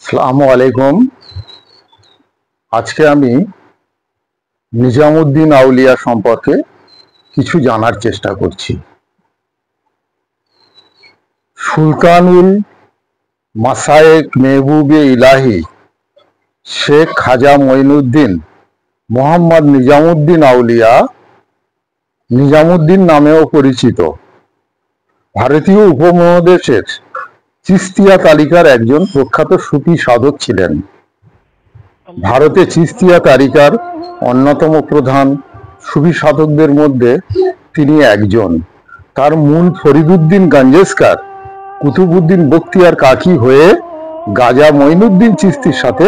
আসসালামু আলাইকুম। আজকে আমি নিজামুদ্দিন আউলিয়া সম্পর্কে কিছু জানার চেষ্টা করছি। সুলতানুল মাসায়েক মেহবুবে ইলাহি শেখ খাজা মঈনুদ্দিন মোহাম্মদ নিজামুদ্দিন আউলিয়া নিজামুদ্দিন নামেও পরিচিত ভারতীয় উপমহাদেশের চিস্তিয়া তালিকার একজন প্রখ্যাত সুফি সাধক ছিলেন। ভারতে চিস্তিয়া তালিকার অন্যতম প্রধান সুফি সাধকদের মধ্যে তিনি একজন। তার মূল ফরিদুদ্দিন গঞ্জেস্কার কুতুবউদ্দিন বখতিয়ার কাকি হয়ে গাজা মঈনুদ্দিন চিস্তির সাথে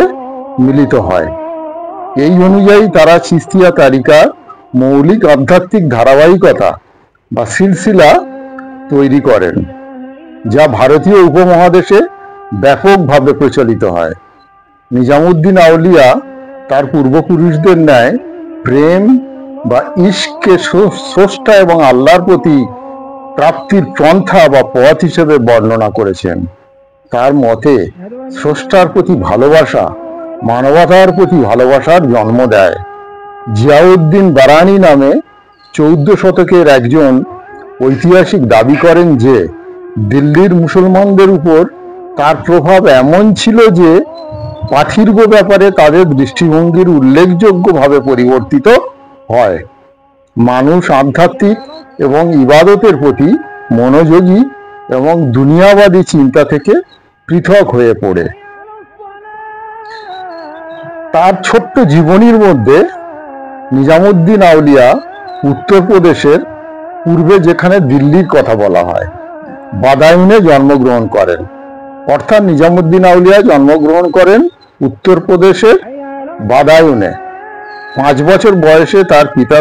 মিলিত হয়। এই অনুযায়ী তারা চিস্তিয়া তালিকার মৌলিক আধ্যাত্মিক ধারাবাহিকতা বা সিলসিলা তৈরি করেন, যা ভারতীয় উপমহাদেশে ব্যাপকভাবে প্রচলিত হয়। নিজামুদ্দিন আউলিয়া তার পূর্বপুরুষদের ন্যায় প্রেম বা ইশকে স্রষ্টা এবং আল্লাহর প্রতি প্রাপ্তির পন্থা বা পথ হিসেবে বর্ণনা করেছেন। তার মতে স্রষ্টার প্রতি ভালোবাসা মানবতার প্রতি ভালোবাসার জন্ম দেয়। জিয়াউদ্দিন বারানি নামে 14 শতকের একজন ঐতিহাসিক দাবি করেন যে দিল্লির মুসলমানদের উপর তার প্রভাব এমন ছিল যে পার্থিব ব্যাপারে তাদের দৃষ্টিভঙ্গির উল্লেখযোগ্যভাবে পরিবর্তিত হয়। মানুষ আধ্যাত্মিক এবং ইবাদতের প্রতি মনোযোগী এবং দুনিয়াবাদী চিন্তা থেকে পৃথক হয়ে পড়ে। তার ছোট্ট জীবনীর মধ্যে নিজামুদ্দিন আউলিয়া উত্তরপ্রদেশের পূর্বে, যেখানে দিল্লির কথা বলা হয়, বাদায়ুনে জন্মগ্রহণ করেন। অর্থাৎ নিজামুদ্দিন আউলিয়া জন্মগ্রহণ করেন উত্তরপ্রদেশের বাদায়ুনে। 5 বছর বয়সে তার পিতা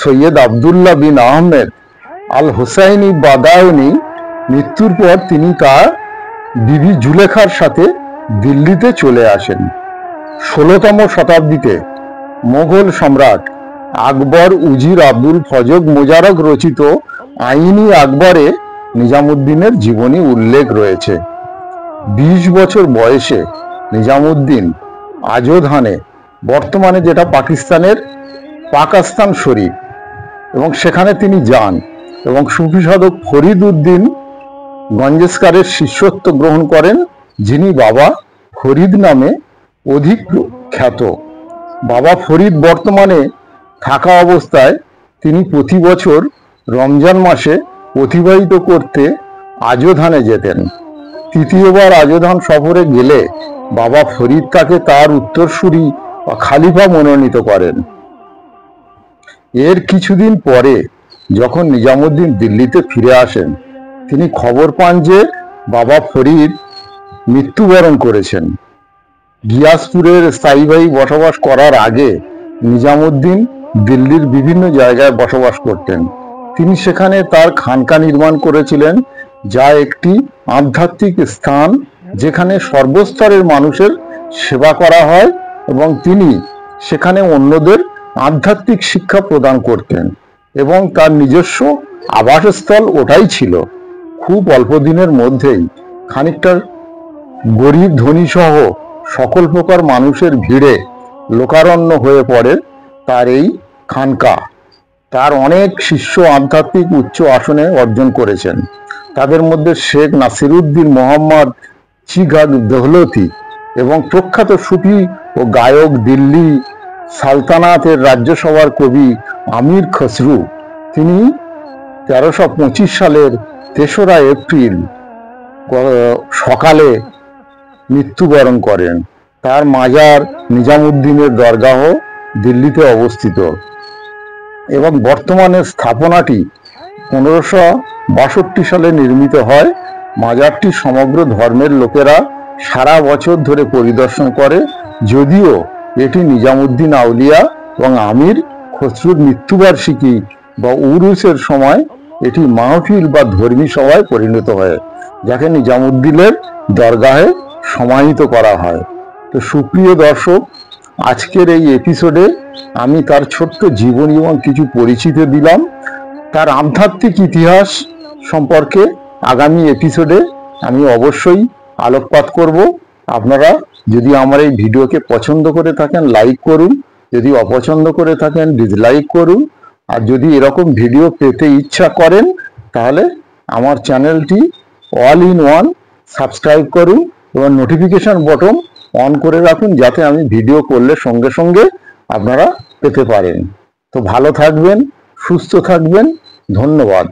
সৈয়দ আবদুল্লাহ বিন আহমেদ আল হোসাইনি বাদায়ুনি মৃত্যুর পর তিনি তার বিবি জুলেখার সাথে দিল্লিতে চলে আসেন। 16তম শতাব্দীতে মোগল সম্রাট আকবর উজির আব্দুল ফজল মোজারক রচিত আইনি আকবরে নিজামুদ্দিনের জীবনী উল্লেখ রয়েছে। 20 বছর বয়সে নিজামুদ্দিন আজোধানে, বর্তমানে যেটা পাকিস্তানের পাকাস্তান শরীফ, এবং সেখানে তিনি যান এবং সুফি সাধক ফরিদউদ্দিন গঞ্জেস্কারের শিষ্যত্ব গ্রহণ করেন, যিনি বাবা ফরিদ নামে অধিক খ্যাত। বাবা ফরিদ বর্তমানে থাকা অবস্থায় তিনি প্রতি বছর রমজান মাসে অতিবাহিত করতে আজোধানে যেতেন। তৃতীয়বার আজোধান সফরে গেলে বাবা ফরিদ তাকে তার উত্তরসূরি বা খালিফা মনোনীত করেন। এর কিছুদিন পরে যখন নিজামুদ্দিন দিল্লিতে ফিরে আসেন, তিনি খবর পান যে বাবা ফরিদ মৃত্যুবরণ করেছেন। গিয়াসপুরের স্থায়ীভাবে বসবাস করার আগে নিজামুদ্দিন দিল্লির বিভিন্ন জায়গায় বসবাস করতেন। তিনি সেখানে তার খানকা নির্মাণ করেছিলেন, যা একটি আধ্যাত্মিক স্থান যেখানে সর্বস্তরের মানুষের সেবা করা হয়, এবং তিনি সেখানে অন্যদের আধ্যাত্মিক শিক্ষা প্রদান করতেন, এবং তার নিজস্ব আবাসস্থল ওটাই ছিল। খুব অল্প দিনের মধ্যেই খানিকটা গরিব ধনী সহ সকল প্রকার মানুষের ভিড়ে লোকারণ্য হয়ে পড়ে তার এই খানকা। তার অনেক শিষ্য আধ্যাত্মিক উচ্চ আসনে অর্জন করেছেন। তাদের মধ্যে শেখ নাসিরুদ্দিন মোহাম্মদ চিগাগ দহলতি এবং প্রখ্যাত সুফি ও গায়ক দিল্লি সালতানাতের রাজ্যসভার কবি আমির খসরু। তিনি 1325 সালের 3রা এপ্রিল সকালে মৃত্যুবরণ করেন। তার মাজার নিজামুদ্দিনের দরগাহ দিল্লিতে অবস্থিত, এবং বর্তমানে স্থাপনাটি 1562 সালে নির্মিত হয়। মাজারটি সমগ্র ধর্মের লোকেরা সারা বছর ধরে পরিদর্শন করে, যদিও এটি নিজামুদ্দিন আউলিয়া এবং আমির খসরুর মৃত্যুবার্ষিকী বা উরুসের সময় এটি মাহফিল বা ধর্মী সভায় পরিণত হয়, যাকে নিজামুদ্দিনের দরগাহে সমাহিত করা হয়। তো সুপ্রিয় দর্শক, আজকের এই এপিসোডে আমি তার ছোট্ট জীবনী এবং কিছু পরিচিতি দিলাম। তার আধ্যাত্মিক ইতিহাস সম্পর্কে আগামী এপিসোডে আমি অবশ্যই আলোকপাত করব। আপনারা যদি আমার এই ভিডিওকে পছন্দ করে থাকেন লাইক করুন, যদি অপছন্দ করে থাকেন ডিসলাইক করুন। আর যদি এরকম ভিডিও পেতে ইচ্ছা করেন তাহলে আমার চ্যানেলটি অল ইন ওয়ান সাবস্ক্রাইব করুন এবং নোটিফিকেশন বটন অন করে রাখুন, যাতে আমি ভিডিও করলে সঙ্গে সঙ্গে আপনারা পেতে পারেন। তো ভালো থাকবেন, সুস্থ থাকবেন, ধন্যবাদ।